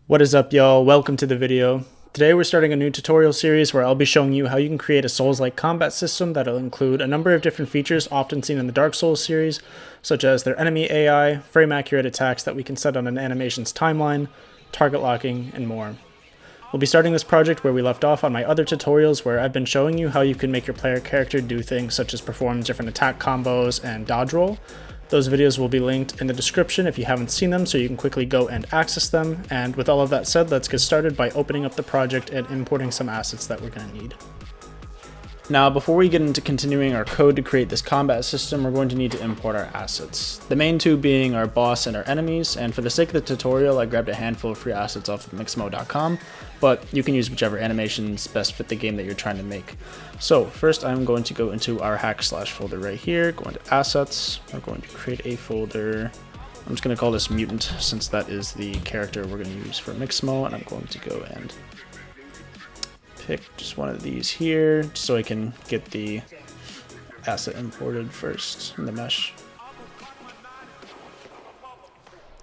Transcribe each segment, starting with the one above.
What is up, y'all? Welcome to the video. Today we're starting a new tutorial series where I'll be showing you how you can create a Souls-like combat system that'll include a number of different features often seen in the Dark Souls series, such as their enemy AI, frame-accurate attacks that we can set on an animation's timeline, target locking, and more. We'll be starting this project where we left off on my other tutorials where I've been showing you how you can make your player character do things such as perform different attack combos and dodge roll. Those videos will be linked in the description if you haven't seen them, so you can quickly go and access them. And with all of that said, let's get started by opening up the project and importing some assets that we're going to need. Now, before we get into continuing our code to create this combat system, we're going to need to import our assets. The main two being our boss and our enemies, and for the sake of the tutorial, I grabbed a handful of free assets off of mixmo.com, but you can use whichever animations best fit the game that you're trying to make. So first I'm going to go into our hack slash folder right here, go into assets, we're going to create a folder. I'm just going to call this mutant since that is the character we're going to use for Mixmo, and I'm going to go and pick just one of these here so I can get the asset imported first in the mesh.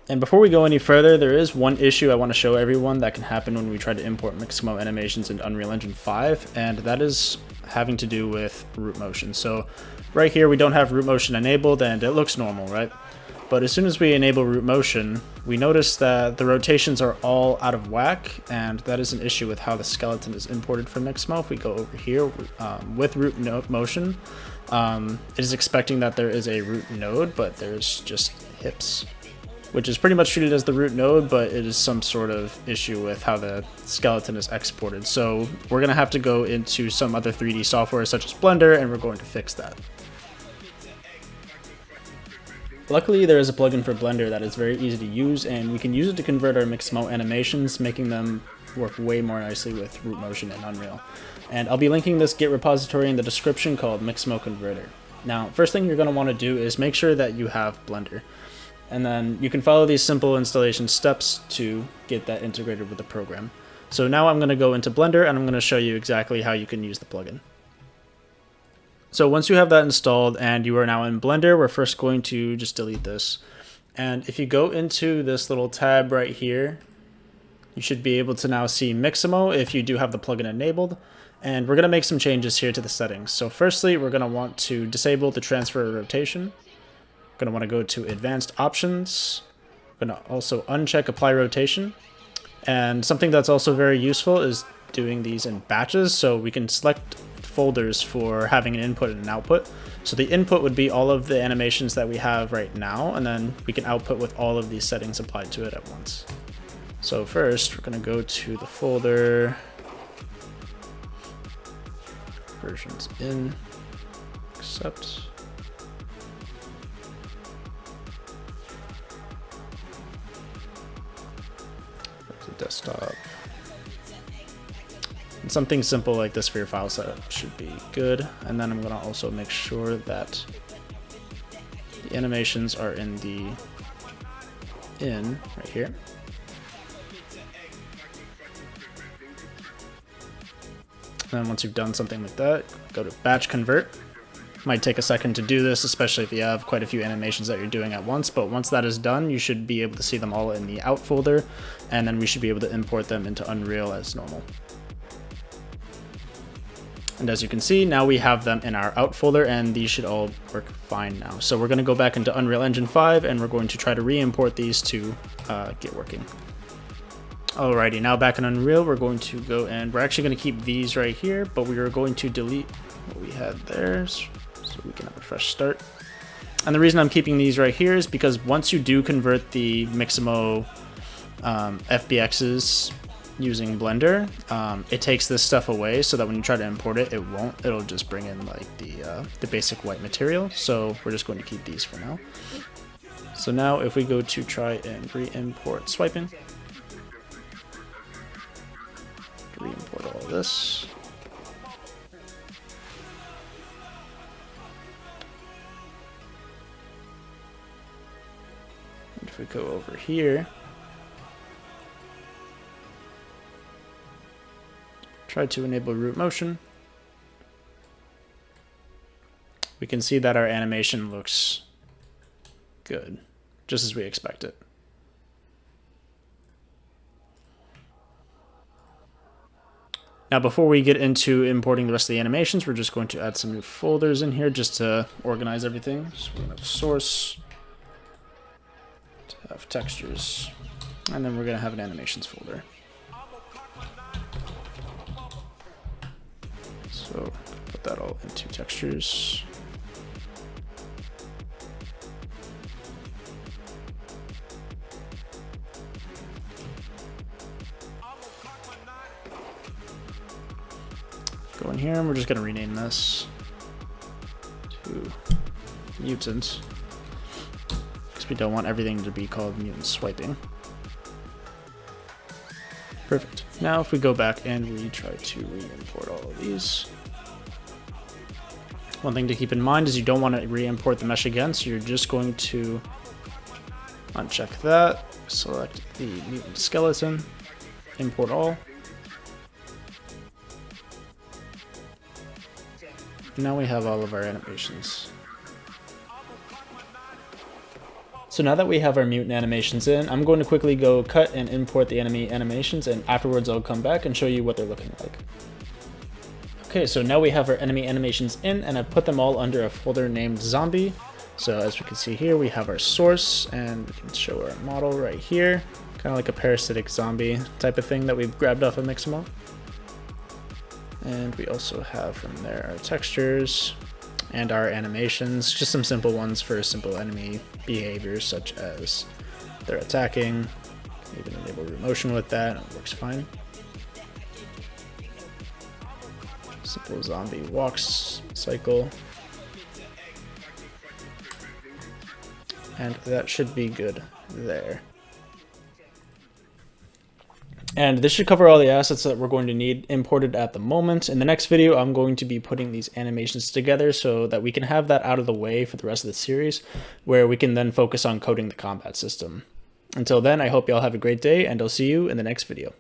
And before we go any further, there is one issue I want to show everyone that can happen when we try to import Mixmo animations into Unreal Engine 5, and that is having to do with root motion. So right here we don't have root motion enabled and it looks normal, right? But as soon as we enable root motion, we notice that the rotations are all out of whack, and that is an issue with how the skeleton is imported from Mixmo. If we go over here with root motion, it is expecting that there is a root node, but there's just hips, which is pretty much treated as the root node, but it is some sort of issue with how the skeleton is exported. So we're going to have to go into some other 3D software such as Blender, and we're going to fix that. Luckily, there is a plugin for Blender that is very easy to use, and we can use it to convert our Mixmo animations, making them work way more nicely with root motion in Unreal. And I'll be linking this Git repository in the description called Mixmo Converter. Now, first thing you're going to want to do is make sure that you have Blender. And then you can follow these simple installation steps to get that integrated with the program. So now I'm going to go into Blender and I'm going to show you exactly how you can use the plugin. So once you have that installed and you are now in Blender, we're first going to just delete this. And if you go into this little tab right here, you should be able to now see Mixmo if you do have the plugin enabled. And we're going to make some changes here to the settings. So firstly, we're going to want to disable the transfer rotation. We're going to want to go to advanced options. We're going to also uncheck apply rotation. And something that's also very useful is doing these in batches, so we can select folders for having an input and an output. So the input would be all of the animations that we have right now, and then we can output with all of these settings applied to it at once. So first, we're going to go to the folder, versions in, accept. Desktop. And something simple like this for your file setup should be good. And then I'm going to also make sure that the animations are in the right here. And then once you've done something like that, go to batch convert. Might take a second to do this, especially if you have quite a few animations that you're doing at once, but once that is done, you should be able to see them all in the out folder, and then we should be able to import them into Unreal as normal. And as you can see, now we have them in our out folder, and these should all work fine now. So we're going to go back into Unreal Engine 5, and we're going to try to re-import these to get working. Alrighty, now back in Unreal, we're going to go and we're actually going to keep these right here, but we are going to delete what we had there, so we can have a fresh start. And the reason I'm keeping these right here is because once you do convert the Mixmo FBXs using Blender, it takes this stuff away so that when you try to import it, it won't. It'll just bring in like the basic white material. So we're just going to keep these for now. So now if we go to try and re-import swiping, re-import all of this. If we go over here, try to enable root motion, we can see that our animation looks good, just as we expect it. Now, before we get into importing the rest of the animations, we're just going to add some new folders in here just to organize everything. So we're going to have source, to have textures, and then we're going to have an animations folder. So put that all into textures. Go in here and we're just going to rename this to mutant, because we don't want everything to be called mutant swiping. Perfect. Now if we go back and we try to re-import all of these, one thing to keep in mind is you don't want to re-import the mesh again, so you're just going to uncheck that, select the mutant skeleton, import all. Now we have all of our animations. So now that we have our mutant animations in, I'm going to quickly go cut and import the enemy animations, and afterwards I'll come back and show you what they're looking like. Okay, so now we have our enemy animations in, and I've put them all under a folder named zombie. So as we can see here, we have our source, and we can show our model right here, kind of like a parasitic zombie type of thing that we've grabbed off of Mixamo. And we also have from there our textures and our animations, just some simple ones for simple enemy behaviors such as they're attacking. You can even enable root motion with that, and it works fine. Simple zombie walks cycle. And that should be good there. And this should cover all the assets that we're going to need imported at the moment. In the next video, I'm going to be putting these animations together so that we can have that out of the way for the rest of the series, where we can then focus on coding the combat system. Until then, I hope y'all have a great day, and I'll see you in the next video.